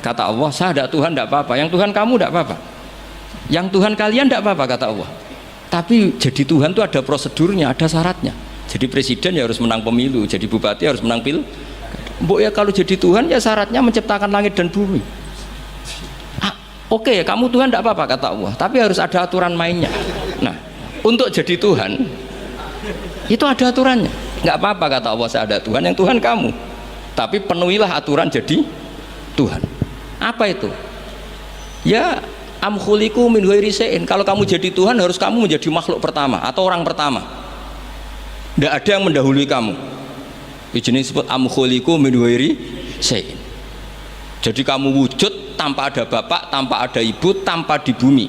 Kata Allah, saya ada Tuhan tidak apa-apa, yang Tuhan kamu tidak apa-apa, yang Tuhan kalian tidak apa-apa, kata Allah. Tapi jadi Tuhan itu ada prosedurnya, ada syaratnya. Jadi presiden ya harus menang pemilu, jadi bupati harus menang pil. Mbok ya kalau jadi Tuhan ya syaratnya menciptakan langit dan bumi. Oke, kamu Tuhan tidak apa-apa, kata Allah, tapi harus ada aturan mainnya. Nah, untuk jadi Tuhan itu ada aturannya. Nggak apa-apa, kata Allah, saya ada Tuhan, yang Tuhan kamu, tapi penuhilah aturan jadi Tuhan. Apa itu? Ya, am khuliqu min ghairi syai'in. Kalau kamu jadi Tuhan harus kamu menjadi makhluk pertama atau orang pertama. Tidak ada yang mendahului kamu. Ini disebut am khuliqu min ghairi syai'in. Jadi kamu wujud tanpa ada bapak, tanpa ada ibu, tanpa di bumi.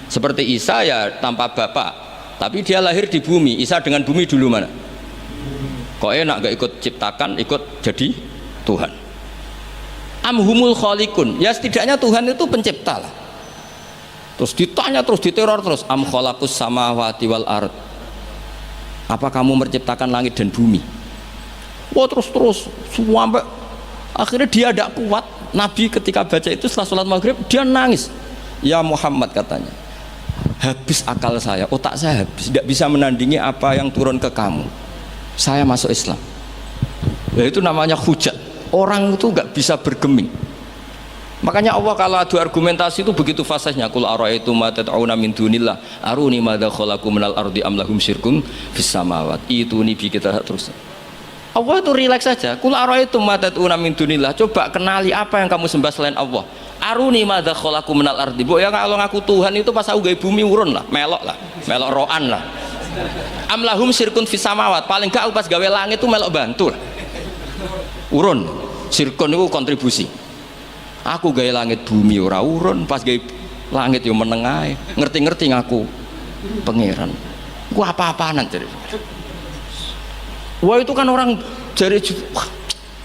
Seperti Isa ya tanpa bapak, tapi dia lahir di bumi. Isa dengan bumi dulu mana? Kok enak gak ikut ciptakan, ikut jadi Tuhan. Amhumul khaliqun, ya setidaknya Tuhan itu pencipta lah. Terus ditanya, terus diteror terus, am khalaqus samawati wal ard, apa kamu menciptakan langit dan bumi? Wah, terus semua sampai akhirnya dia tidak kuat. Nabi ketika baca itu setelah sholat maghrib dia nangis. Ya Muhammad, katanya, habis akal saya, otak saya habis, tidak bisa menandingi apa yang turun ke kamu. Saya masuk Islam. Ya, itu namanya hujat. Orang itu nggak bisa bergeming. Makanya Allah kalau adu argumentasi itu begitu fasihnya. Qul ara'aytum ma tad'una min dunillah aruni madza khalaqu minal ardi am lahum syirkun fis samawati. Itu nih kita terus. Allah itu rileks saja. Qul ara'aytum ma tad'una min dunillah, coba kenali apa yang kamu sembah selain Allah. Aruni madza khalaqu minal ardi. Bu ya kalau ngaku Tuhan itu pas aku gawe bumi urun lah, melok roan lah. Am lahum syirkun fis samawat, paling gak aku pas gawe langit itu melok bantu lah. Urun, sirkun itu kontribusi. Aku gawe langit bumi ora urun, pas gawe langit yo menengae, ngerti-ngerti ngaku pangeran. Ku apa-apaan jadi. Wah, itu kan orang jari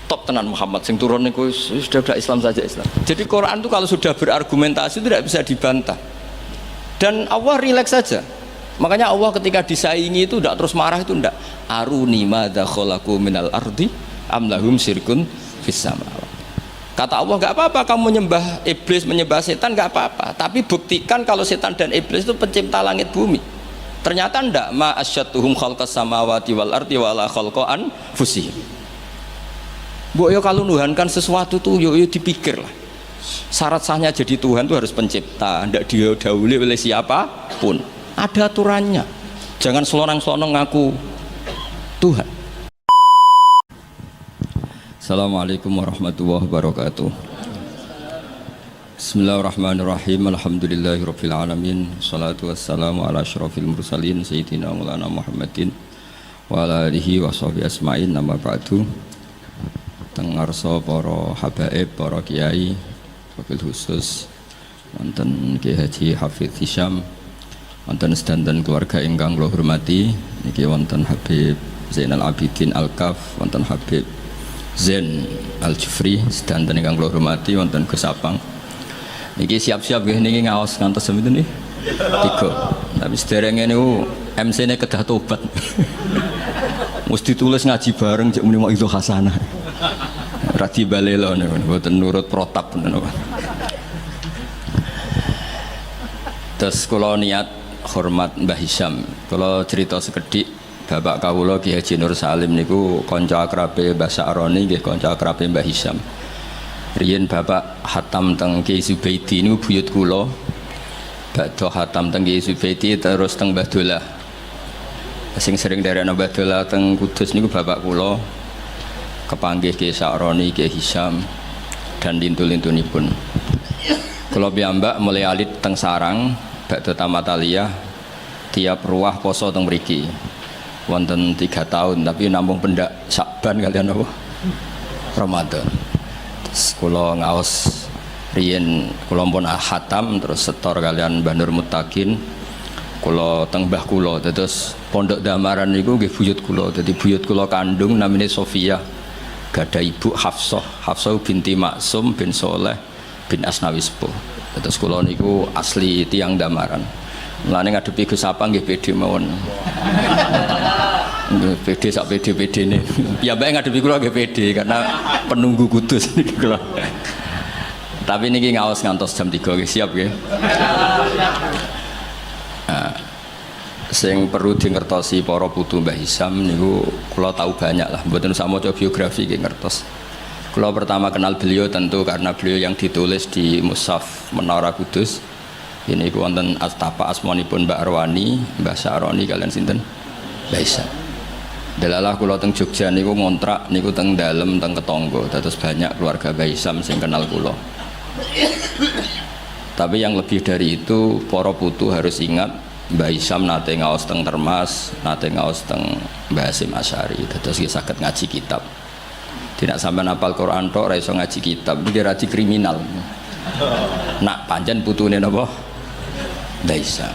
top tenan Muhammad sing turun niku sudah Islam saja Islam. Jadi Quran itu kalau sudah berargumentasi tidak bisa dibantah. Dan Allah rileks saja. Makanya Allah ketika disaingi itu tidak terus marah, itu tidak. Aruni madza khalaqu minal ardi am lahum syirkun fis samawati. Kata Allah, nggak apa-apa kamu menyembah iblis, menyembah setan, nggak apa-apa, tapi buktikan kalau setan dan iblis itu pencipta langit bumi. Ternyata ndak, ma asyatuhum khalqas samawati wal ardi wala khalqan fusihim. Bu yo kalau nuhankan sesuatu tuh yo dipikir lah. Syarat sahnya jadi Tuhan itu harus pencipta, ndak didahului oleh siapapun. Ada aturannya. Jangan selonang-selonang ngaku Tuhan. Assalamualaikum warahmatullahi wabarakatuh. Bismillahirrahmanirrahim. Alhamdulillahirabbil alamin. Shalatu wassalamu ala asyrofil mursalin sayyidina Maulana Muhammadin wa ala alihi wa sahbihi asma'in. Nama ba'du. Teng ngarsa para habaib, para kiai, wabil khusus wonten Kiai Haji Hafidz Hisyam, wonten sedanten keluarga ingkang kula hormati, niki wonten Habib Zainal Abidin Al-Kaf, wonten Habib Zain Al-Jufri, sedanten ingkang kula hormati, wonten Gus Apang. Niki siap-siap nggih niki ngaos ngantos seminten niki. 3. Tapi sederenge niku MC-ne kedah tobat. Mesti tulis ngaji bareng cek muni itu hasanah. Ora dibalelo niku mboten nurut protap niku. Terus kula niat hormat Mbah Hisyam. Kula cerita sekedhik, Bapak kawula Ki Haji Nur Salim niku kanca akrabe Mbah Sa'roni nggih, kanca akrabe Mbah Hisyam. Riyen Bapak hatam teng Ki Zubaidi niku buyut kula. Badhe hatam teng Ki Zubaidi terus teng Mbah Dolah. Sing sering derekno Mbah Dolah teng Kudus niku bapak kula. Kepanggih Ki Sa'roni, Ki Hisyam dan lintu-lintunipun. Kula piyambak mulai alit teng sarang badhe tamat aliyah tiap ruah poso teng mriki. Wonten 3 tahun tapi namung pendak Sa'ban kalian apa? Ramadan. Terus kula ngaos riyen kula pun khatam terus setor kalian Mbah Nur Muttaqin. Kula teng mbah kula terus pondok Damaran niku nggih buyut kula. Dadi buyut kula kandung namine Sofia. Gada ibu Hafsah binti Maksum bin Soleh bin Asnawi Sepuh. Terus kula niku asli tiang Damaran. Mulane ngadepi Gus Apang nggih pede mawon. Pede sak pede-pedene. Ya mbake ngadepi kula nggih pede karena penunggu Kudus niku kula. Tapi niki ngaos ngantos jam 3 nggih, siap nggih. Nah, sing perlu dingertosi para putu Mbah Hisam niku kula tahu banyak lah, mboten usah maca biografi nggih ngertos. Kula pertama kenal beliau tentu karena beliau yang ditulis di Mushaf Menara Kudus. Ini ku wonten astapa asmanipun Mbak Arwani, Mbah Syaroni kalian sinten? Mbah Hisam. Delalah kula teng Jogja niku ngontrak niku teng dalem teng ketangga, dados banyak keluarga Mbah Hisam sing kenal kula. Tapi yang lebih dari itu para putu harus ingat Mbah Hisam nate ngaos teng Termas, nate ngaos teng Mbah Hasyim Asy'ari, dados saged ngaji kitab. Tidak sampai hafal Quran tok ora iso ngaji kitab, iki raji kriminal. Nak pancen putune napa? Mbah Hisam.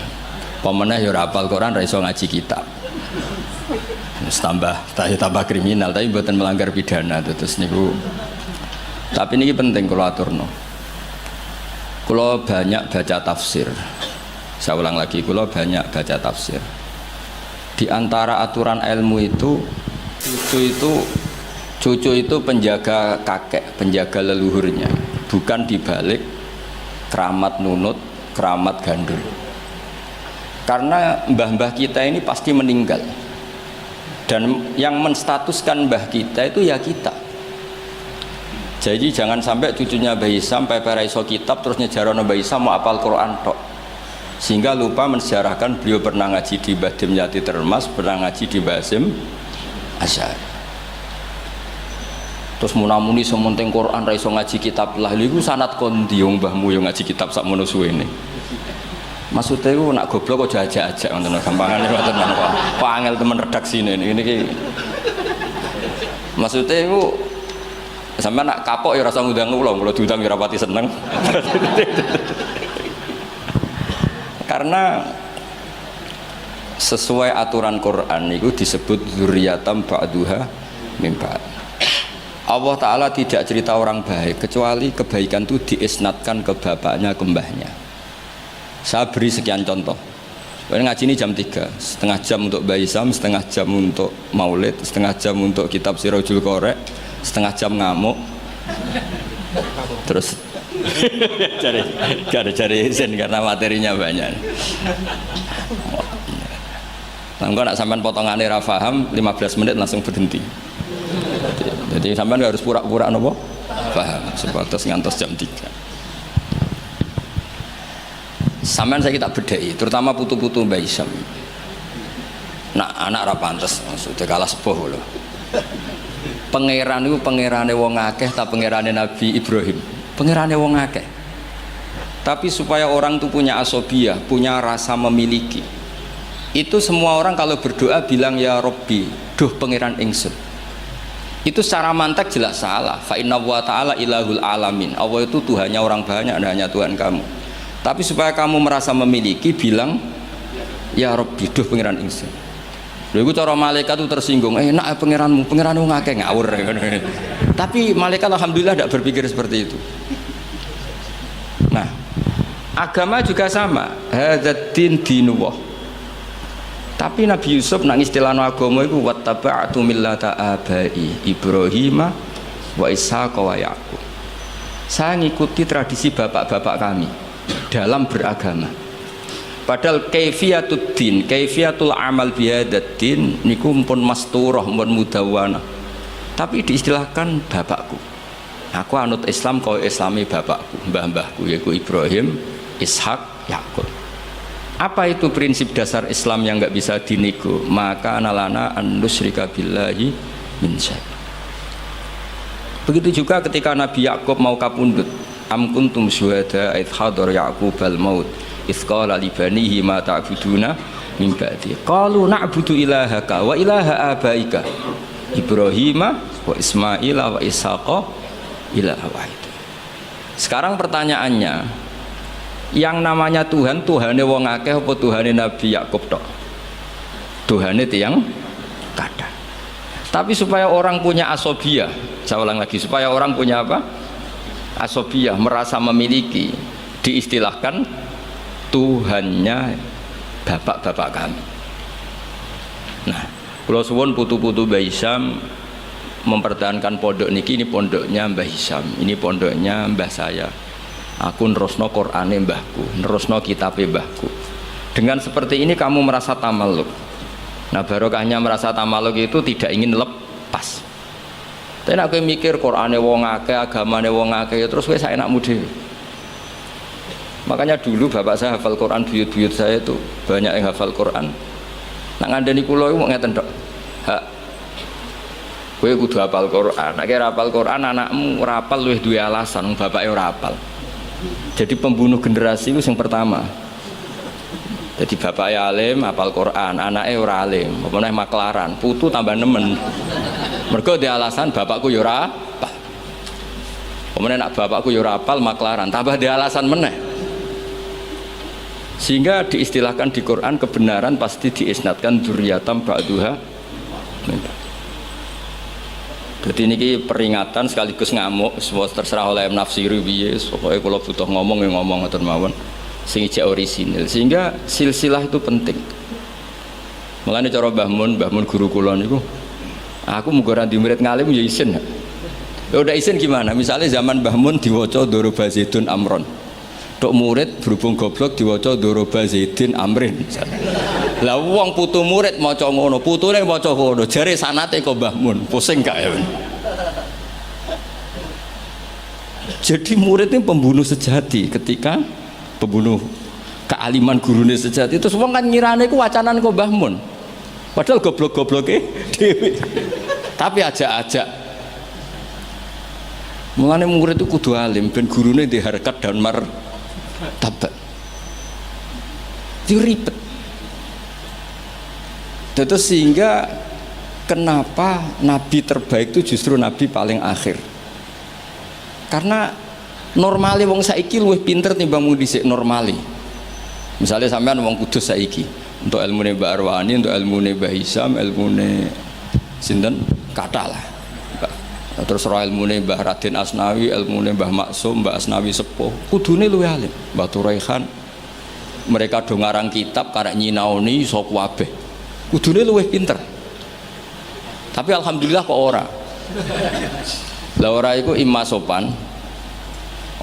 Pemeneh ya ora hafal Quran ora iso ngaji kitab. Tambah kriminal, tapi mboten melanggar pidana terus niku. Tapi niki penting kula aturno. Kula banyak baca tafsir. Saya ulang lagi, kula banyak baca tafsir. Di antara aturan ilmu itu cucu itu penjaga kakek, penjaga leluhurnya, bukan dibalik keramat nunut, keramat gandul. Karena mbah-mbah kita ini pasti meninggal. Dan yang menstatuskan mbah kita itu ya kita. Jadi jangan sampai cucunya Mbah Hisam pepera iso kitab terus nyejarono Mbah Hisam mau apal Quran tok. Sehingga lupa mensejarahkan beliau pernah ngaji di Mbah Dimyati Termas, pernah ngaji di Mbah Hasyim Asy'ari. Terus munamuni sementing Quran ra iso ngaji kitab lah lha iku sanad kondi wong mbahmu yo ngaji kitab sak mono suwene. Maksudnya itu nak goblok kok ajak-ajak ngoten gampangane ngoten kok. Kok angel temen redaksine niki. Maksudnya itu sampeyan nak kapok ya rasa ngundang kula diundang ya rapati seneng. Karena sesuai aturan Quran itu disebut dzurriyatam ba'duha min ba'd. Allah Ta'ala tidak cerita orang baik kecuali kebaikan itu diisnatkan ke bapaknya, ke mbahnya. Saya beri sekian contoh. Ngaji ini jam 3, setengah jam untuk Mbah Hisam, setengah jam untuk maulid, setengah jam untuk kitab Sirajul Qorek, setengah jam ngamuk. Terus cari izin karena materinya banyak. Nah, nak sampean potongannya ra paham 15 menit langsung berhenti. Jadi sampean harus pura-pura nopo paham sebatas ngantos jam 3. Sampean saya kita bedai, terutama putu-putu Mbah Hisam. Nah, anak ra pantes, sudah kalah sepuh lho. Pangeran itu pangerane wong akeh ta pangerane Nabi Ibrahim? Pangerane wong akeh. Tapi supaya orang itu punya asobiyah, punya rasa memiliki. Itu semua orang kalau berdoa bilang ya Robbi, duh pangeran ingsun. Itu secara mantek jelas salah. Fa inna wa ta'ala ilahul alamin. Allah itu Tuhannya orang banyak, dan hanya Tuhan kamu. Tapi supaya kamu merasa memiliki, bilang ya Rabbi, duh pangeran ingsun. Lha iku cara malaikat itu tersinggung, enak pangeranmu ngake ngawur. Tapi malaikat alhamdulillah tidak berpikir seperti itu. Nah, agama juga sama, hadzal-din dinullah. Tapi Nabi Yusuf nang istilahno agama iku wattaba'tu millata abai Ibrahim wa Ishaq wa Yaqub. Saya ngikuti tradisi bapak-bapak kami dalam beragama. Padahal kaifiyatud din, kaifiyatul amal bihadaddin niku pun masturah, pun mudawwana. Tapi diistilahkan bapakku. Aku anut Islam kau Islami bapakku, mbah-mbahku yaitu Ibrahim, Ishak, Yakub. Apa itu prinsip dasar Islam yang nggak bisa dinego? Maka analana an nusyrika billahi min syai'. Begitu juga ketika Nabi Yakub mau kapundhut, am kuntum syuhada id hadar Yaqub al maut id qala li banihi ma ta'buduna min ba'di qalu na'budu ilahaka wa ilaha abaika Ibrahim wa Ismail wa Ishaqa ilaha wahid. Sekarang pertanyaannya, yang namanya Tuhan, Tuhane wong akeh apa Tuhane Nabi Yakub tok? Tuhane tiyang kathah. Tapi supaya orang punya asobiyah, saya ulang lagi, supaya orang punya apa? Asobiyah, merasa memiliki, diistilahkan Tuhannya bapak-bapak kami. Nah, kula suwun putu-putu Mbah Hisam mempertahankan pondok niki, ini pondoknya Mbah Hisam, ini pondoknya mbah saya. Aku nerusno Qur'ane mbahku, nerusno kitabe mbahku. Dengan seperti ini kamu merasa tamaluk. Nah barokahnya merasa tamaluk itu tidak ingin lepas. Tapi aku mikir Qur'ane wong akeh, agamane wong akeh, ya terus kowe saenakmu dhewe. Makanya dulu bapak saya hafal Quran, buyut-buyut saya itu banyak yang hafal Quran. Nak ngandani kula iku ngeten tok. Hak. Kowe kudu hafal Quran. Nek ora hafal Quran anakmu ora hafal luwih duwe alasan bapake ora hafal. Jadi pembunuh generasi itu yang pertama. Jadi bapaknya alim hafal Quran, anaknya ora alim, apa meneh maklaran, putu tambah nemen. Mergo dia alasan bapakku ya ora hafal. Kemudian nak bapakku ya ora hafal maklaran, tambah dia alasan meneh. Sehingga diistilahkan di Quran kebenaran pasti diisnatkan dzurriyatam ba'duha. Jadi ini peringatan sekaligus ngamuk, semua terserah oleh nafsiru piye, pokoknya kalau butuh ngomong ya ngomong atau mawon sing ijek orisinil. Sehingga silsilah itu penting. Mulane cara Mbah Mun guru kula niku, aku muga ora di murid ngalim ya isin. Ya udah isin gimana? Misalnya zaman Mbah Mun diwaca Doroba Zaidun Amron. Tok murid berhubung goblok diwaca Doroba Zaidin Amrin. Lah wong putu murid maca ngono, putune maca ngono, jare sanate kok Mbah Mun, pusing gak ya? Jadi murid ini pembunuh sejati ketika pembunuh kealiman gurune sejati itu semua kan ngirane ku wacanan kok Mbah Mun. Padahal goblok-gobloke dhewe. Tapi ajak-ajak. Mulane murid itu kudu alim ben gurune di harkat dan martabat. Itu ribet. Terus sehingga kenapa nabi terbaik itu justru nabi paling akhir? Karena normali wong saiki luwih pinter timbang wong dhisik normali. Misalnya sampean wong kudus saiki, untuk ilmune Mbak Arwani, untuk ilmune Mbah Hisam, ilmune sinten kata lah. Terus roh ilmune Mbah Raden Asnawi, ilmune Mbah Maksum, Mbah Asnawi Sepuh, kudune luwih alim. Mbah Turaihan, mereka do ngarang kitab karek nyinaoni iso kabeh. Kudune luwih pinter. Tapi alhamdulillah kok ora. Lah ora iku imma sopan.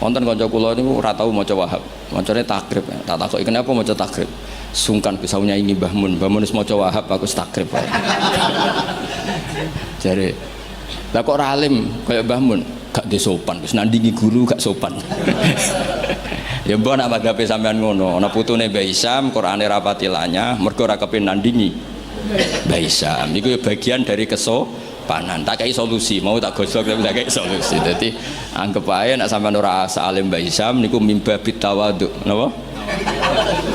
Wonten kanca kula niku ora tau maca Wahab. Macane takrib. Tak takoki kenapa maca takrib. Sungkan kesaunya ini Mbah Mun. Mbah Mun wis maca Wahab aku takrib. Jare lah kok ora alim kaya Mbah Mun, gak sopan, wis nandingi guru gak sopan. Ya mbok nak madhape sampean ngono, ana putune Mbah Hisam, Qur'ane rapati lanyah, mergo ora kepen nandingi Mbah Hisam. Iku ya bagian dari kesopanan. Tak kei solusi, mau tak gosok tapi tak kei solusi. Dadi anggap ae nek sampean ora salim Mbah Hisam niku mimba bitawadhu, napa?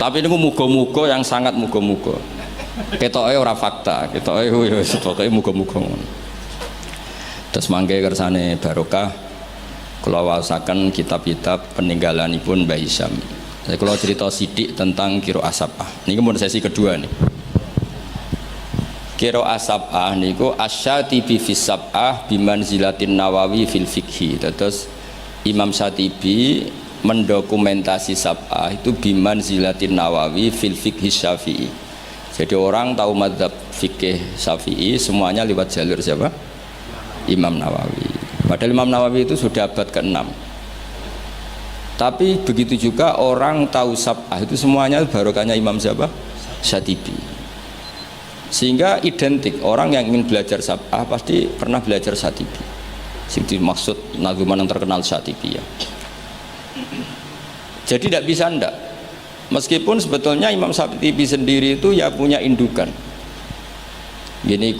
Tapi niku muga-muga yang sangat muga-muga. Ketoke ora fakta, ketoke wis pokoke muga-muga ngono. Terus mangke kersane barokah kula waosaken kitab-kitab peninggalanipun Mbah Hisam. Saya kula cerita sithik tentang Qiraah Sab'ah. Niki mun sesi kedua nih. Qiraah Sab'ah niku Asy-Syatibi fi Sab'ah bimanzilatin Nawawi fil fiqhi. Terus Imam Syatibi mendokumentasi Sab'ah itu bimanzilatin Nawawi fil fiqhi Syafi'i. Jadi orang tahu mazhab fikih Syafi'i semuanya lewat jalur siapa? Imam Nawawi. Padahal Imam Nawawi itu sudah abad ke-6. Tapi begitu juga orang tahu Sab'ah itu semuanya barokahnya Imam siapa? Syatibi. Sehingga identik orang yang ingin belajar Sab'ah pasti pernah belajar Syatibi. Sing dimaksud nazuman yang terkenal Syatibi ya. Jadi tidak bisa ndak. Meskipun sebetulnya Imam Syatibi sendiri itu ya punya indukan. Gini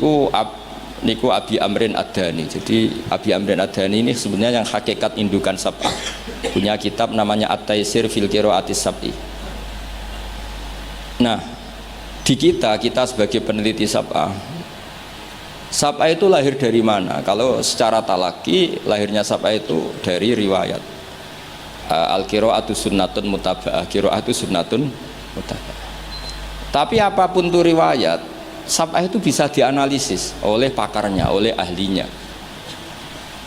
niku Abi Amrin Ad-Dhani. Jadi Abi Amrin Ad-Dhani ini sebenarnya yang hakikat indukan Sab'ah. Punya kitab namanya At-Taisir fil Qiraatis Sab'i. Nah, di kita sebagai peneliti Sab'ah, Sab'ah itu lahir dari mana? Kalau secara talaki lahirnya Sab'ah itu dari riwayat Al-Qiraatu sunnatun mutaba'ah. Qiraatu sunnatun mutaba'ah. Tapi apapun itu riwayat, Sab'ah itu bisa dianalisis oleh pakarnya, oleh ahlinya.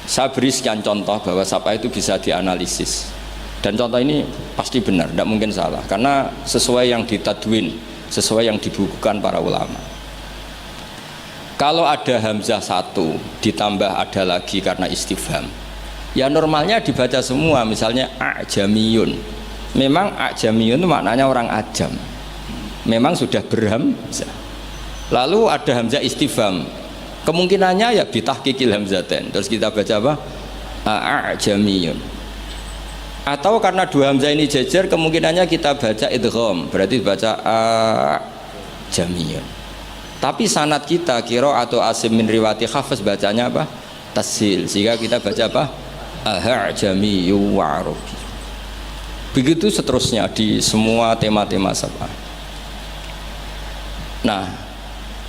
Saya beri sekian contoh bahwa Sab'ah itu bisa dianalisis. Dan contoh ini pasti benar, tidak mungkin salah. Karena sesuai yang ditadwin, sesuai yang dibukukan para ulama. Kalau ada hamzah satu ditambah ada lagi karena istifham, Ya normalnya dibaca semua, misalnya a'jamiyun. Memang a'jamiyun itu maknanya orang ajam. Memang sudah berhamzah. Lalu ada hamzah istifham. Kemungkinannya ya bitahqiqil hamzatain. Terus kita baca apa? A'jamiyun. Atau karena dua hamzah ini jejer, kemungkinannya kita baca idgham. Berarti baca a'jamiyun. Tapi sanad kita kiro atau asim min riwati hafs bacanya apa? Tashil. Sehingga kita baca apa? A'jamiyyu wa arabi. Begitu seterusnya di semua tema-tema sab'ah. Nah,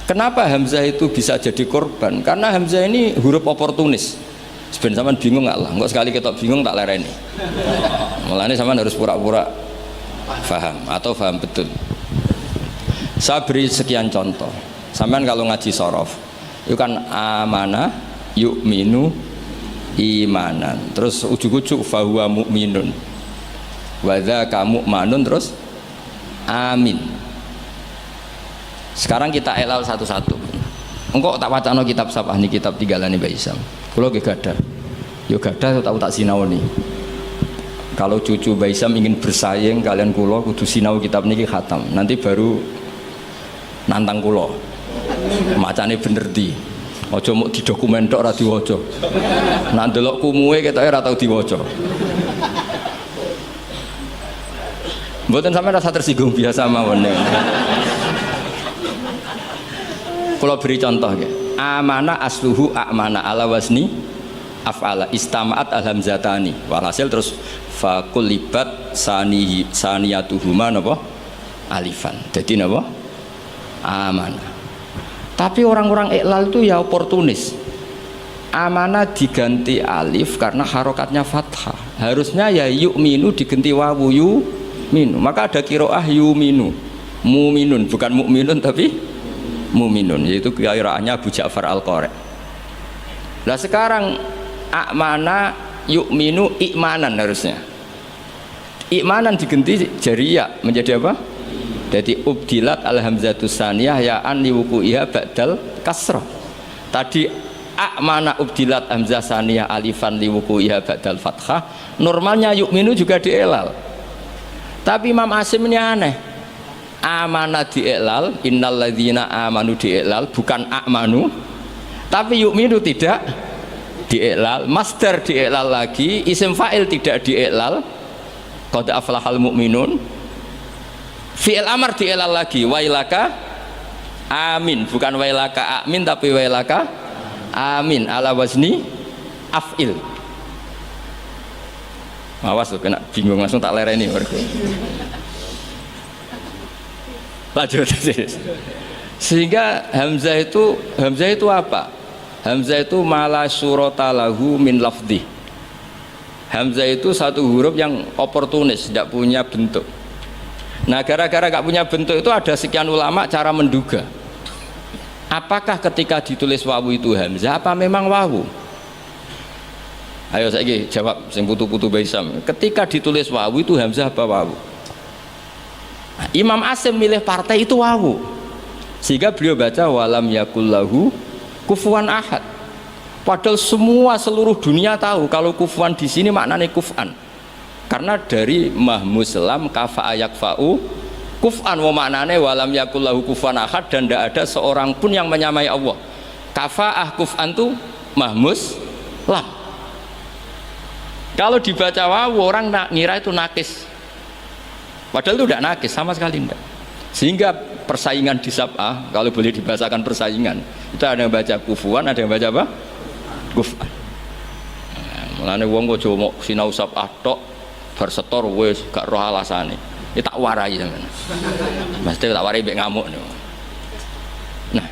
kenapa hamzah itu bisa jadi korban? Karena hamzah ini huruf oportunis. Sebenarnya sampean bingung nggak lah? Enggak sekali ketok bingung tak lereni. Mulanya sampean harus pura-pura paham atau paham betul. Saya beri sekian contoh. Sampean kalau ngaji sorof, itu kan amanah, yu'minu, imanan, terus ujuk-ujuk fahuwa mu'minun, wadza kamu manun, terus amin. Sekarang kita elal satu-satu. Engkau tak wacana kitab sabah nih, kitab tinggalane Mbak Isam. Kulo ge gadah. Yo gadah tahu tak sinaoni. Kalau cucu Mbak Isam ingin bersaing kalian kulo kudu sinau kitab niki khatam. Nanti baru nantang kulo. Macane bener di. Aja muk di dokumen tok ora diwaca. Nak ndelok kumuwe ketoke ora tau diwaca. Mboten sampeyan rasa tersinggung biasa mawon. Kalau beri contoh ya, amana asluhu amana ala wasni af'ala istama'at alhamzatani. Walhasil terus fakulibat saniyatuhuma napa alifan. Jadi napa amana. Tapi orang-orang iklal itu ya oportunis. Amana diganti alif karena harokatnya fathah. Harusnya ya yu'minu diganti wawu yu'minu. Maka ada qiraah yu'minu. Mu'minun, bukan mu'minun tapi mu'minun, yaitu qiraahnya Abu Ja'far Al-Qari. Nah sekarang amana yu'minu i'manan harusnya. I'manan diganti jariyah menjadi apa? Jadi ubdilat al-hamzatus saniyah ya'an liwuku'iha ba'dal kasrah. Tadi amana ubdilat hamzah saniyah alifan liwuku'iha ba'dal fathah. Normalnya yu'minu juga dielal. Tapi Imam Asim ini aneh. Amana dielal, innalladzina amanu dielal, bukan amanu. Tapi yu'minu tidak dielal, masdar dielal lagi, isim fa'il tidak dielal. Qad aflahal mu'minun. Fi'il amar dielal lagi, wailaka amin, bukan wailaka amin tapi wailaka amin ala wazni af'il. Awas tuh kena bingung langsung tak lereni warga. Lanjut. Sehingga hamzah itu apa? Hamzah itu mala surata lahu min lafdhi. Hamzah itu satu huruf yang oportunis, tidak punya bentuk. Nah gara-gara gak punya bentuk itu ada sekian ulama cara menduga. Apakah ketika ditulis wawu itu hamzah apa memang wawu? Ayo saya jawab sing putu-putu Baisam. Ketika ditulis wawu itu hamzah apa wawu? Nah, Imam Asim milih partai itu wawu. Sehingga beliau baca walam yakullahu kufuwan ahad. Padahal semua seluruh dunia tahu kalau kufuwan di sini maknanya kuf'an. Karena dari mahmuslam kafa yakfa'u kuf'an wa maknanya walam yakullahu kufuwan ahad dan tidak ada seorang pun yang menyamai Allah. Kafa'ah kuf'an itu mahmuslam. Kalau dibaca wawu orang ngira itu nakis. Padahal itu tidak nakis sama sekali tidak. Sehingga persaingan di sab'ah kalau boleh dibahasakan persaingan itu ada yang baca kufuan, ada yang baca apa? Kuf'an. Mulane wong kok jowo sinau sab'ah tok bar setor wis gak roh alasane. Iki tak warai sampean. Mesti tak warai mbek ngamuk. Nah.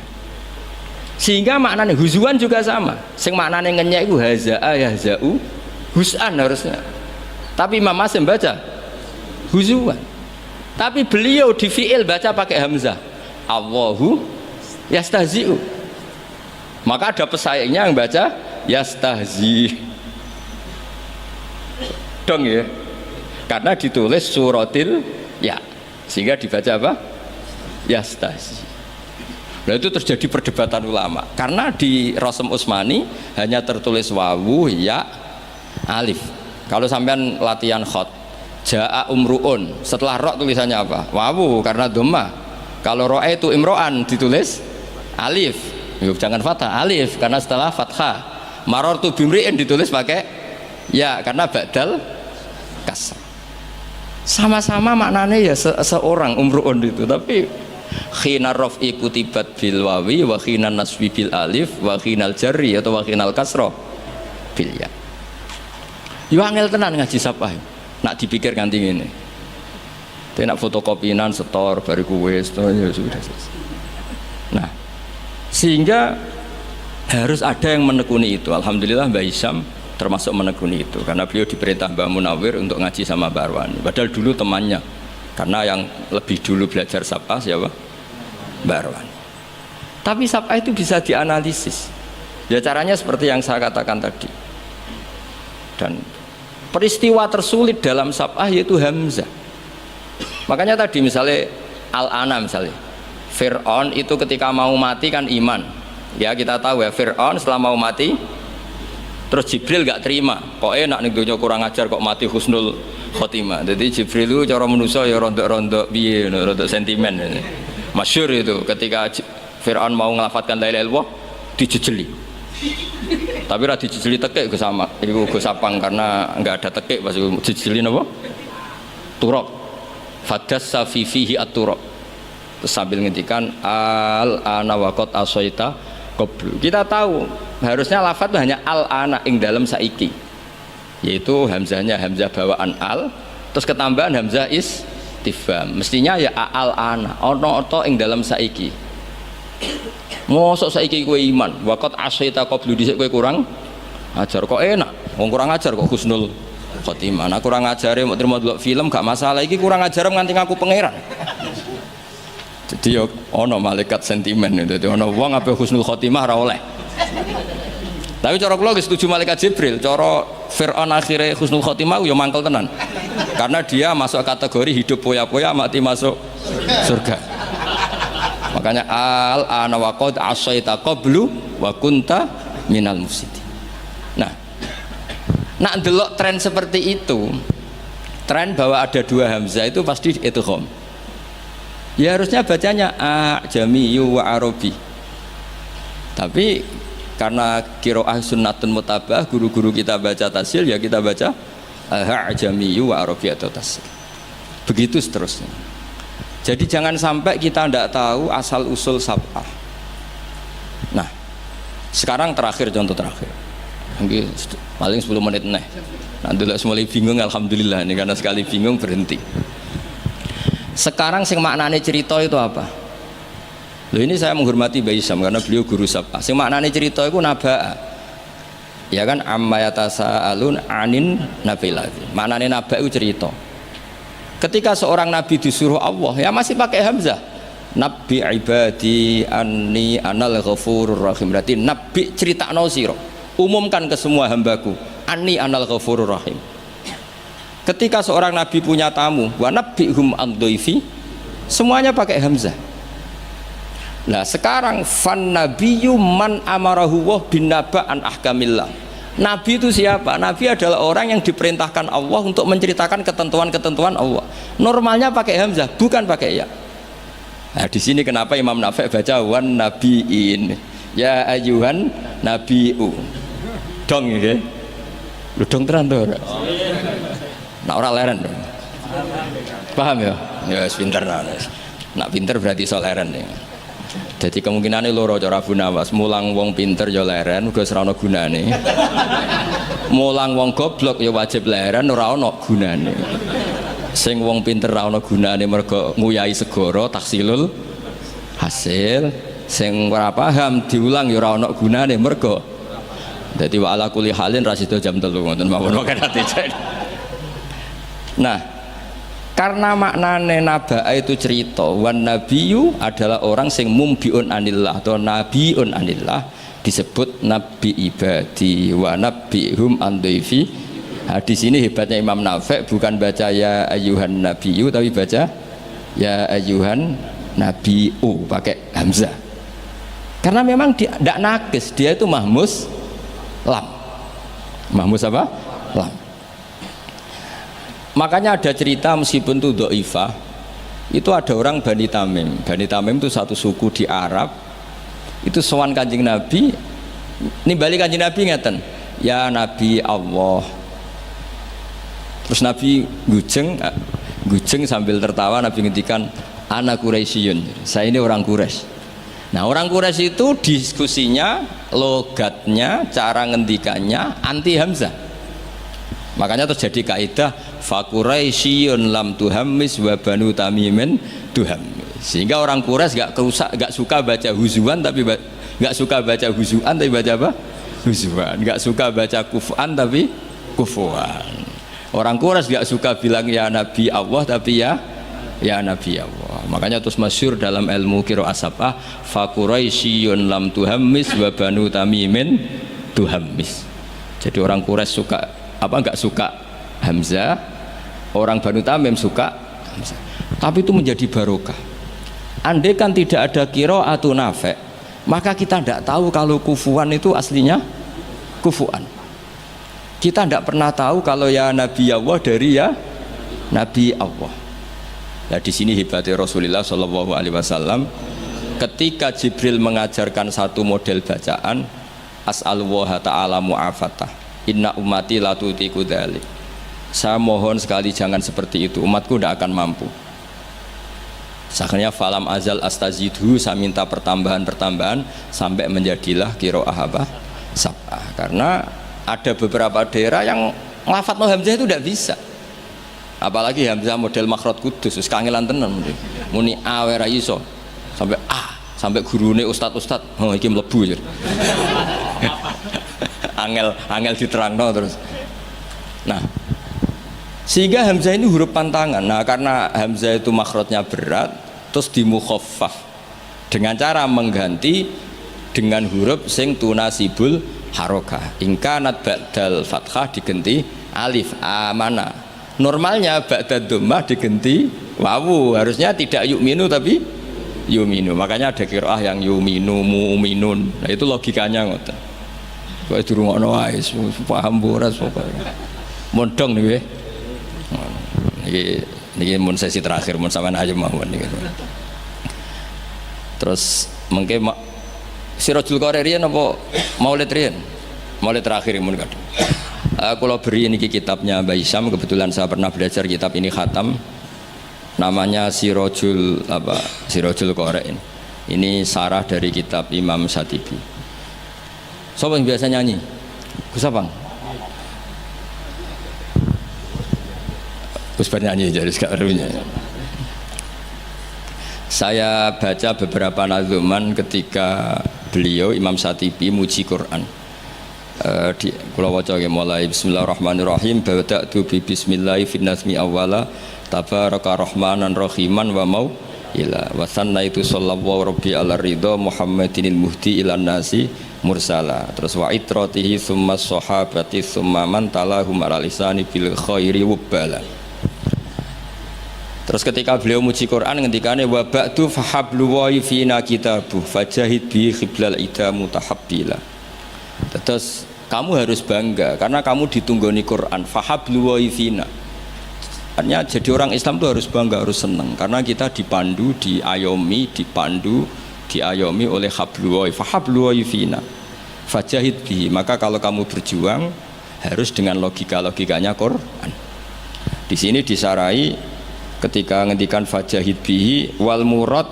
Sehingga maknanya huzuan juga sama. Sing maknane ngenyek iku hazaa yahzau hus'an harusnya. Tapi Imam Asim baca huzuan. Tapi beliau di fi'il baca pakai hamzah. Allahu yastahzi'u. Maka ada pesaingnya yang baca yastahzi. Dong ya. Karena ditulis suratil ya. Sehingga dibaca apa? Yastahzi. Nah itu terjadi perdebatan ulama. Karena di Rasm Utsmani hanya tertulis wawu ya alif. Kalau sampean latihan khot, jaa umruun, setelah ro tulisannya apa? Wawu karena dhamma. Kalau ro'a itu imro'an ditulis alif. Yuk, jangan fathah, alif karena setelah fathah. Marartu bimri'in ditulis pakai ya karena ba'dal kasr. Sama-sama maknanya ya seorang umruun itu, tapi khina raf'i kutibat bil wawi wa khina nasbi bil alif wa khinal jarri atau wa khinal kasra bil ya. Yo angel tenan ngaji sapa. Nak dipikir ganti ngene. Tapi nak fotokopinan setor bariku wis ya sudah selesai. Nah, sehingga harus ada yang menekuni itu. Alhamdulillah Mbak Isyam termasuk menekuni itu karena beliau diperintah Mbak Munawir untuk ngaji sama Mbak Arwani. Padahal dulu temannya. Karena yang lebih dulu belajar sapa siapa? Mbak Arwani. Tapi sapa itu bisa dianalisis. Ya caranya seperti yang saya katakan tadi. Dan peristiwa tersulit dalam sapa yaitu Hamzah. Makanya tadi misalnya Al-Ana misalnya. Fir'aun itu ketika mau mati kan iman. Ya kita tahu ya Fir'aun setelah mau mati terus Jibril gak terima. Kok enak nih dunia kurang ajar kok mati husnul khotimah. Jadi Jibril itu cara manusia ya rontok-rontok piye, rontok sentimen. Masyhur itu ketika Fir'aun mau ngelafatkan la ilaha illallah dijejeli. Tapi ra dijejeli tekek Gus sama. Iku Gus Sapang karena enggak ada tekek pas dijejeli napa? Turab. Fadassa fi fihi at-turab. Terus sambil ngendikan al-ana waqad asaita qablu. Kita tahu harusnya lafaz hanya al-ana ing dalam saiki. Yaitu hamzahnya hamzah bawaan al, terus ketambahan hamzah istifham. Mestinya ya al-ana, ono-oto ing dalam saiki. Mosok saiki kowe iman, waqad asaita qablu dhisik kowe kurang ajar kok enak. Wong kurang ajar kok husnul khotimah. Nah kurang ajare mau terima delok film gak masalah, iki kurang ajar nganti ngaku pangeran. Jadi yo ono malaikat sentimen itu, ono wong ape husnul khotimah ra oleh. Tapi cara kula setuju malaikat Jibril, cara Fir'aun akhirnya husnul khotimah yo mangkel tenan. Karena dia masuk kategori hidup poya-poya mati masuk surga. Makanya al-ana wa qad asaita qablu wa kunta minal mufsidin. Nah, nak delok tren seperti itu, tren bahwa ada dua hamzah itu pasti idgham. Ya harusnya bacanya ajamiyu wa arabi. Tapi karena qiraah sunnatun mutabah, guru-guru kita baca tasil ya kita baca ajamiyu wa arabi atau tasil. Begitu seterusnya. Jadi jangan sampai kita tidak tahu asal usul sab'ah. Nah, sekarang terakhir contoh terakhir. Mungkin paling 10 menit nih. Nanti mulai bingung alhamdulillah ini karena sekali bingung berhenti. Sekarang sing maknane cerita itu apa? Loh ini saya menghormati Mbak Isyam karena beliau guru sapa. Sing maknane cerita itu nabaa. Ya kan amma yatasaalun anin nabilat. Maknane naba itu cerita. Ketika seorang nabi disuruh Allah ya masih pakai hamzah. Nabi ibadi anni anal ghafurur rahim. Berarti nabi critakno sira. Umumkan ke semua hambaku anni anal ghafurur rahim. Ketika seorang nabi punya tamu wa nabbihum an dhaifi semuanya pakai hamzah. Nah sekarang fan nabiyyu man amarahu wa bin naba an ahkamillah. Nabi itu siapa? Nabi adalah orang yang diperintahkan Allah untuk menceritakan ketentuan-ketentuan Allah. Normalnya pakai hamzah, bukan pakai ya. Nah di sini kenapa Imam Nafi' baca wan nabiin ya ayyuhan nabiu dong ya. Lu dong tenan to ora? Nak ora leren dong. Paham ya? Ya pinter nah. Nak pinter berarti iso leren ya. Jadi kemungkinannya loro cara Abu Nawas mulang wong pinter ya leren uga ora ana gunane. Mulang wong goblok ya wajib leren ora ana gunane. Sing wong pinter ora ana gunane mergo nguyahi segara taksilul hasil. Sing ora paham diulang ya ora ana gunane mergo dadi wa ala kulli halin ra sida jam 3 ngoten mawon wae ati. Nah, karena maknane nabaa itu cerita, wan nabiyyu adalah orang sing mumbiun anillah atau nabiun anillah disebut nabi ibadi wa nabihum an dhaifi. Nah, di sini hebatnya Imam Nafi' bukan baca ya ayyuhan nabiyyu tapi baca ya ayyuhan nabiu pakai hamzah. Karena memang dia tidak nakis, dia itu mahmus lam. Mahmus apa? lam. Makanya ada cerita meskipun itu dhaifah, itu ada orang Bani Tamim. Bani Tamim itu satu suku di Arab. Itu sowan Kanjeng Nabi, nimbali Kanjeng Nabi ngeten, ya Nabi Allah. Terus Nabi gujeng sambil tertawa, Nabi ngendikan ana Quraisyun, saya ini orang Quraisy. Nah orang Quraisy itu diskusinya, logatnya, cara ngendikannya anti Hamzah. Makanya terjadi kaidah fa Quraisyun lam tuhammis wa banu tamimin tuhammis. Sehingga orang Quraisy gak suka baca huzuan tapi gak suka baca huzuan tapi baca apa? Huzuan. Gak suka baca kufan tapi kufuan. Orang Quraisy gak suka bilang ya Nabi Allah tapi ya Nabi Allah. Makanya terus masyhur dalam ilmu qiraah sab'ah fa Quraisyun lam tuhammis wa banu tamimin tuhammis. Jadi orang Quraisy suka gak suka Hamzah, orang Banu Tamim suka Hamzah. Tapi itu menjadi barokah. Andai kan tidak ada qiraatun nafi', maka kita tidak tahu kalau kufuan itu aslinya kufuan. Kita tidak pernah tahu kalau ya Nabi Allah dari ya Nabi Allah. Nah di sini hebatnya Rasulullah Shallallahu Alaihi Wasallam. Ketika Jibril mengajarkan satu model bacaan, as'alullah ta'ala mu'afatah, inna ummati la tutiku dzalik. Saya mohon sekali jangan seperti itu, umatku tidak akan mampu. Sakanya falam azal astazidhu, saya minta pertambahan sampai menjadilah qiraah apa? Sab'ah. Karena ada beberapa daerah yang nglafat no Hamzah itu tidak bisa, apalagi Hamzah model makhraj kudus terus kangelan tenan muni a ora iso sampai gurune ustad oh iki mlebu angel diterangno terus. Nah sehingga Hamzah ini huruf pantangan. Nah karena Hamzah itu makhrajnya berat terus dimukhaffaf dengan cara mengganti dengan huruf sing tunasibul harokah. Ingkanat ba'dal fathah diganti alif amana. Normalnya ba'dad dhammah diganti wawu. Harusnya tidak yuminu tapi yuminu. Makanya ada qiraah yang yuminu mu'minun. Nah itu logikanya ngoten. Kowe dirungokno wae paham boras pokoke. Mondong niki. Niki mun sesi terakhir mun sampean ayo mawon niki. Terus mengke Sirajul Qari riyen apa Maulid riyen? Maulid terakhir mun kadang. Kalau beri ini kitabnya Mbah Isyam, kebetulan saya pernah belajar kitab ini khatam. Namanya Sirajul Qari ini. Ini sarah dari kitab Imam Syatibi. Siapa yang biasa nyanyi? Gus Abang. Gus bernyanyi jadi sekarang. Saya baca beberapa nazuman ketika beliau Imam Syatibi muji Quran. Di kula waca mulai bismillahirrahmanirrahim bada'tu bi bismillahi fin nazmi awwala tabaraka rahmanan rahiman wa mau ila wa sannaitu sallallahu rabbi ala ridha muhammadinil muhdi ilan nasi mursala. Terus wa itratihi summa sahabati summa man talahum ala lisani bil khairi wabala. Terus ketika beliau muji Quran ngendikane wa ba'du fahablu wa fina kitabuh fajahid bi khiblal ida mutahabbila. Terus kamu harus bangga karena kamu ditunggoni Quran. Fahablu wa fina. Artinya jadi orang Islam itu harus bangga, harus senang karena kita dipandu, diayomi oleh hablu wa fahablu wa fina. Fajahid bi. Maka kalau kamu berjuang harus dengan logikanya Quran. Di sini disarai ketika ngendikan fajahid bihi wal murad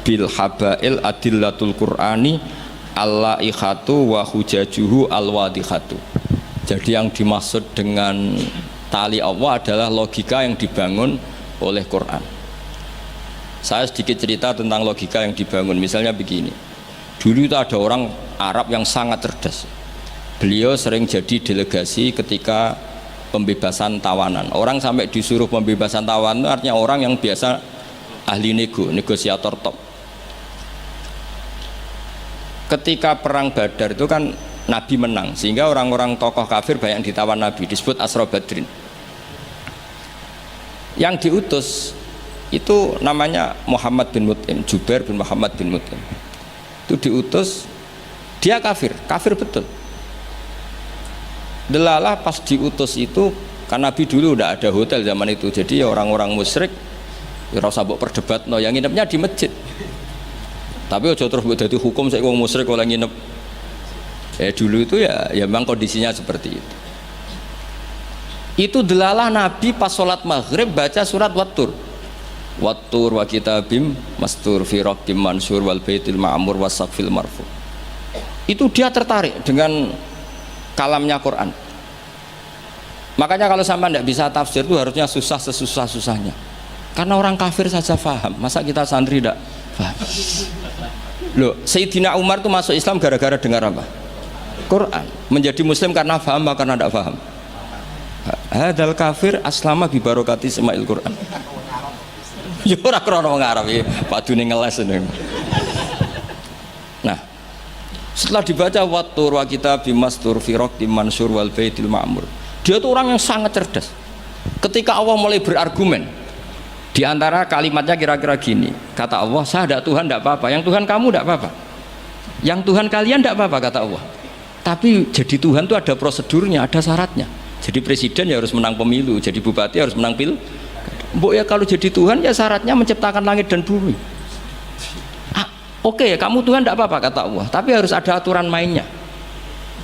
bil habail adillatul qur'ani al-laihatu wa hujajuhu al-wadihatu. Jadi yang dimaksud dengan tali Allah adalah logika yang dibangun oleh Quran. Saya sedikit cerita tentang logika yang dibangun. Misalnya begini, dulu itu ada orang Arab yang sangat cerdas. Beliau sering jadi delegasi ketika pembebasan tawanan. Orang sampai disuruh pembebasan tawanan itu artinya orang yang biasa ahli negosiator top. Ketika perang Badar itu kan Nabi menang, sehingga orang-orang tokoh kafir banyak yang ditawan Nabi, disebut Asra Badrin. Yang diutus itu namanya Muhammad bin Mut'im, Jubair bin Muhammad bin Mut'im. Itu diutus, dia kafir betul. Delalah pas diutus itu, kan Nabi dulu udah ada hotel zaman itu, jadi ya orang-orang musyrik ya rasa mbok perdebatno, yang nginepnya di masjid. Tapi aja terus mbok dadi hukum saiki wong musyrik oleh nginep. Dulu itu ya memang kondisinya seperti itu. Itu delalah Nabi pas sholat maghrib baca surat Wattur. Wattur wa kitabim mastur fi raqqim mansur wal baitil ma'mur wasaqfil marfu. Itu dia tertarik dengan kalamnya Quran. Makanya kalau sampai tidak bisa tafsir itu harusnya susah sesusah-susahnya. Karena orang kafir saja faham, masa kita santri tidak faham? Loh, Sayyidina Umar itu masuk Islam gara-gara dengar apa? Quran. Menjadi muslim karena faham atau karena tidak faham? Hadal kafir aslama bi barokati sema'il Quran. Ya ora krono ngarep iki, padune ngeles ini. Nah, setelah dibaca Wattur wa kitabim mastur fi raqqim mansur wal baitil ma'mur. Dia itu orang yang sangat cerdas. Ketika Allah mulai berargumen, di antara kalimatnya kira-kira gini, kata Allah, saya ada Tuhan tidak apa-apa, yang Tuhan kamu tidak apa-apa, yang Tuhan kalian tidak apa-apa, kata Allah. Tapi jadi Tuhan itu ada prosedurnya, ada syaratnya. Jadi presiden ya harus menang pemilu, jadi bupati harus menang pil. Mbok ya kalau jadi Tuhan ya syaratnya menciptakan langit dan bumi. Oke, kamu Tuhan tidak apa-apa, kata Allah, tapi harus ada aturan mainnya.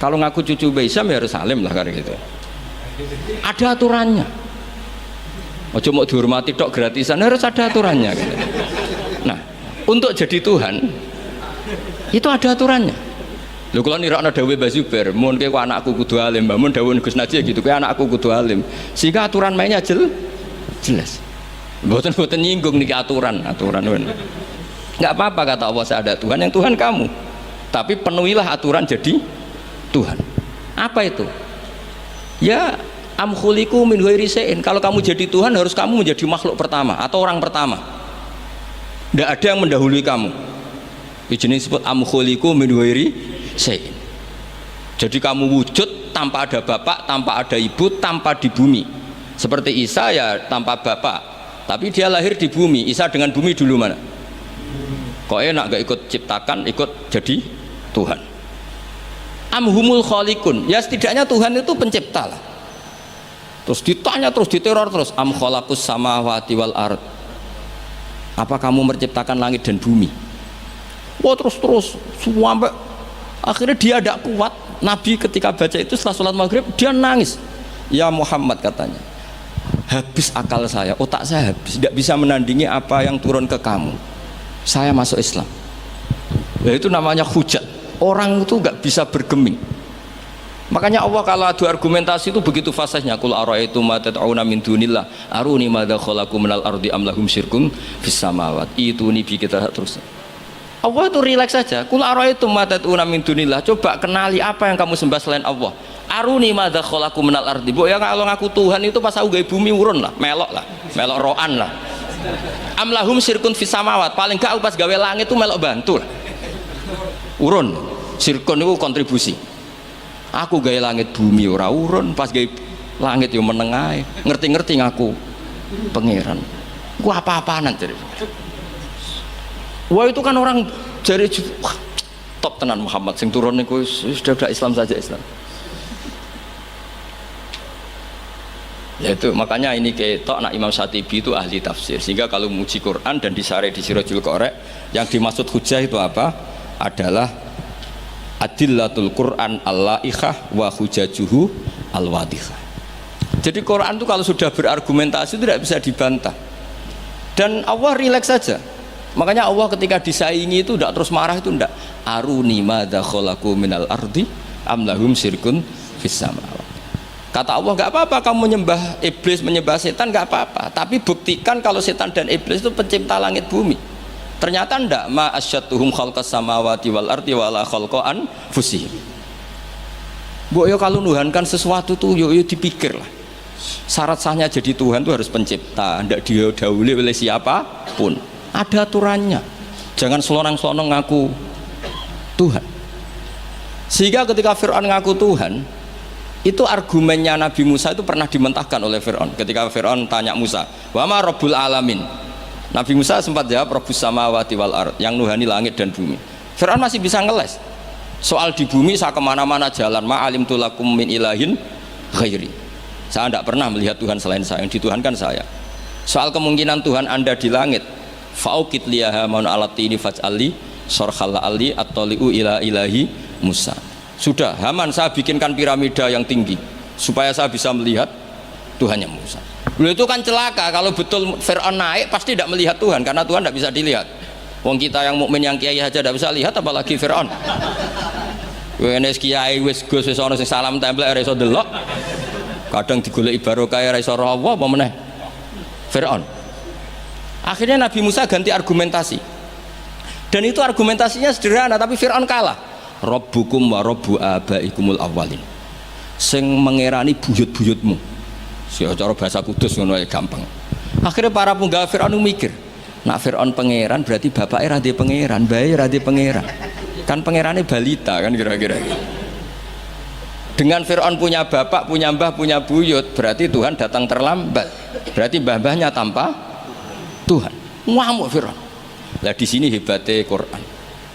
Kalau ngaku cucu Baisam ya harus salim lah kayak gitu. Ada aturannya. Ojo mau dihormati tok gratisan, harus ada aturannya gitu. Nah, untuk jadi Tuhan itu ada aturannya. Lho kalau nirakno dawuh Mbah Zubair, mun kowe anakku kudu alim, Mbah mun dawuh Gus Naji gitu, kowe anakku kudu alim. Sehingga aturan mainnya jelas. Mboten nyinggung niki aturan. Enggak apa-apa kata Allah, saya ada Tuhan, yang Tuhan kamu. Tapi penuhilah aturan jadi Tuhan. Apa itu? Ya am khuliqu min ghairi syai'in. Kalau kamu jadi Tuhan harus kamu menjadi makhluk pertama atau orang pertama. Tidak ada yang mendahului kamu. Ini disebut am khuliqu min ghairi syai'in. Jadi kamu wujud tanpa ada bapak, tanpa ada ibu, tanpa di bumi. Seperti Isa ya tanpa bapak, tapi dia lahir di bumi. Isa dengan bumi dulu mana? Kok enak gak ikut ciptakan, ikut jadi Tuhan. Amhumul khaliqun, ya setidaknya Tuhan itu pencipta lah. Terus ditanya, terus diteror terus, am khalaqus samawati wal ard. Apa kamu menciptakan langit dan bumi? Wah terus sampai akhirnya dia tidak kuat. Nabi ketika baca itu setelah sholat maghrib dia nangis. Ya Muhammad katanya, habis akal saya, otak saya habis, tidak bisa menandingi apa yang turun ke kamu. Saya masuk Islam. Ya, itu namanya hujat. Orang itu nggak bisa bergeming. Makanya Allah kalau adu argumentasi itu begitu fasihnya. Qul ara'aytum ma tad'una min dunillah aruni madza khalaqu minal ardi am lahum syirkun fis samawati. Itu nih kita terus. Allah itu rileks saja. Qul ara'aytum ma tad'una min dunillah. Coba kenali apa yang kamu sembah selain Allah. Aruni madza khalaqu minal ardi. Mbok ya kalau ngaku Tuhan itu pas aku gawe bumi urun lah, melok roan lah. Am lahum syirkun fis samawat. Paling gak pas gawe langit itu melok bantu lah. Urun. Sirkun itu kontribusi. Aku gawe langit bumi ora urun, pas gawe langit yo meneng ae. Ngerti-ngerti ngaku pangeran. Ku apa-apaanan jadi. Wah itu kan orang jari top tenan Muhammad sing turun niku sudah Islam saja Islam. Ya itu makanya ini ketok nak Imam Syatibi itu ahli tafsir, sehingga kalau muji Quran dan disareh di Sirajul Qorek yang dimaksud hujah itu apa? Adalah adillatul Quran al-la'ikhah wa hujajuhu al-wadihah. Jadi Quran itu kalau sudah berargumentasi itu tidak bisa dibantah, dan Allah rileks saja. Makanya Allah ketika disaingi itu tidak terus marah, itu tidak. Aruni madza khalaqu minal ardi am lahum syirkun fis samawati. Kata Allah, nggak apa-apa kamu menyembah iblis, menyembah setan, nggak apa-apa, tapi buktikan kalau setan dan iblis itu pencipta langit bumi. Ternyata ndak, ma asyadduhum khalqas samawati wal ardi wala khalqan fusihim. Mbok yo kalau nuhankan sesuatu tuh yo dipikir lah. Syarat sahnya jadi Tuhan itu harus pencipta, ndak didahului oleh siapapun. Ada aturannya. Jangan selonang-selonang ngaku Tuhan. Sehingga ketika Fir'aun ngaku Tuhan, itu argumennya Nabi Musa itu pernah dimentahkan oleh Fir'aun. Ketika Fir'aun tanya Musa, wa ma rabbul alamin, Nabi Musa sempat jawab rabbus samawati wal ard, yang nuhani langit dan bumi. Fir'aun masih bisa ngeles soal di bumi, saya kemana-mana jalan, ma alimtu lakum min ilahin ghairi. Saya tidak pernah melihat Tuhan selain saya, yang dituhankan saya. Soal kemungkinan Tuhan Anda di langit, fa'ukit liyaha maun alatini faj'ali sorkhal ali at-toli'u ila ilahi Musa. Sudah, Haman saya bikinkan piramida yang tinggi supaya saya bisa melihat Tuhannya Musa. Lalu itu kan celaka kalau betul Fir'aun naik pasti tidak melihat Tuhan karena Tuhan tidak bisa dilihat. Wong kita yang mukmin yang kiai aja tidak bisa lihat apalagi Fir'aun. Wes kiai wis gus wis ana sing salam tempel ora iso delok. Kadang digoleki barokah ora iso roh apa meneh. Fir'aun. Akhirnya Nabi Musa ganti argumentasi. Dan itu argumentasinya sederhana tapi Fir'aun kalah. Rabbukum wa rabbu abaikumul awwalin. Sing mengerani buyut-buyutmu. Cara bahasa kudus ngono ae gampang. Akhirnya para punggawa Fir'aun mikir, nak Fir'aun pangeran berarti bapaknya radhi pangeran, bayi radhi pangeran. Kan pangerannya balita kan kira-kira. Dengan Fir'aun punya bapak, punya mbah, punya buyut, berarti Tuhan datang terlambat. Berarti mbah-mbahnya tanpa Tuhan. Ngamuk Fir'aun. Lah di sini hebatnya Quran.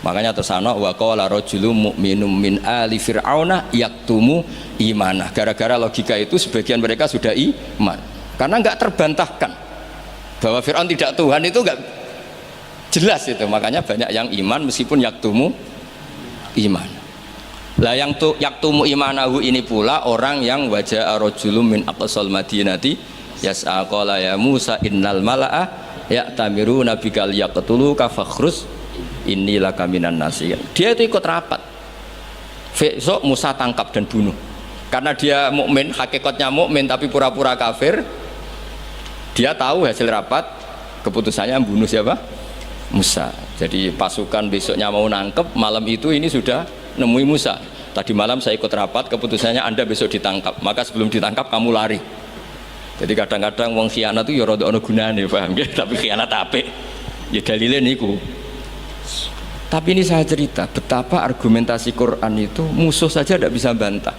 Makanya tersana wa qala rajulun mu'minun min ali fir'auna yaktumu imanah. Gara-gara logika itu sebagian mereka sudah iman. Karena enggak terbantahkan bahwa Fir'aun tidak Tuhan itu enggak jelas itu. Makanya banyak yang iman meskipun yaktumu iman. Lah yang yaktumu imanahu ini pula orang yang wajah rajulun min aqsal madinati yas'a qala ya Musa innal mala'a ya'tamiruna bikal yaqtuluka fakhrus inilah kaminan nasiyan. Dia itu ikut rapat. Besok Musa tangkap dan bunuh. Karena dia mukmin, hakikatnya mukmin tapi pura-pura kafir. Dia tahu hasil rapat, keputusannya membunuh siapa? Musa. Jadi pasukan besoknya mau nangkep, malam itu ini sudah nemui Musa. Tadi malam saya ikut rapat, keputusannya Anda besok ditangkap. Maka sebelum ditangkap kamu lari. Jadi kadang-kadang wong khianat itu ya rada ana gunane, paham nggih? Tapi khianat apik. Ya dalile niku. Tapi ini saya cerita betapa argumentasi Quran itu musuh saja tidak bisa bantah.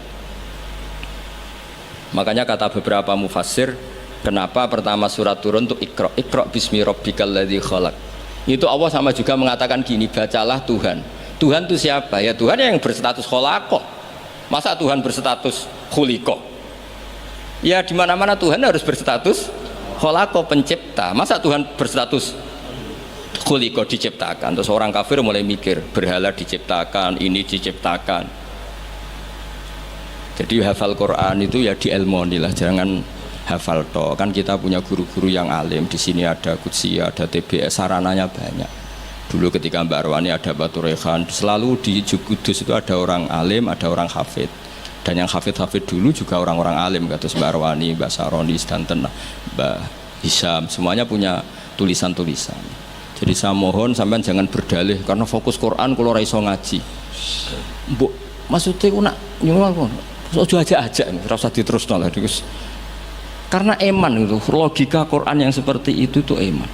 Makanya kata beberapa mufassir, kenapa pertama surat turun untuk Iqra bismi rabbikal ladzi khalaq. Itu Allah sama juga mengatakan gini, bacalah Tuhan. Tuhan itu siapa? Ya Tuhan yang berstatus khalaqah. Masa Tuhan berstatus khuliqah? Ya di mana-mana Tuhan harus berstatus khalaqah, pencipta. Masa Tuhan berstatus khuliqah, diciptakan? Terus orang kafir mulai mikir berhala diciptakan, ini diciptakan. Jadi hafal Quran itu ya dielmoni lah, jangan hafal toh. Kan kita punya guru-guru yang alim. Di sini ada Qudsi, ada TBS, sarananya banyak. Dulu ketika Mbak Arwani ada Batu Rehan, selalu di Kudus itu ada orang alim, ada orang hafid. Dan yang hafid-hafid dulu juga orang-orang alim, kata Mbak Arwani, Mbak Saroni, Stanton, Mbak Hisam, semuanya punya tulisan-tulisan. Jadi saya mohon sampean jangan berdalih karena fokus Quran kalau ora iso ngaji. Mbok maksudnya ku nak nyuwun ojo aja-aja ora usah diterusno lah. Karena eman itu logika Quran yang seperti itu tuh eman.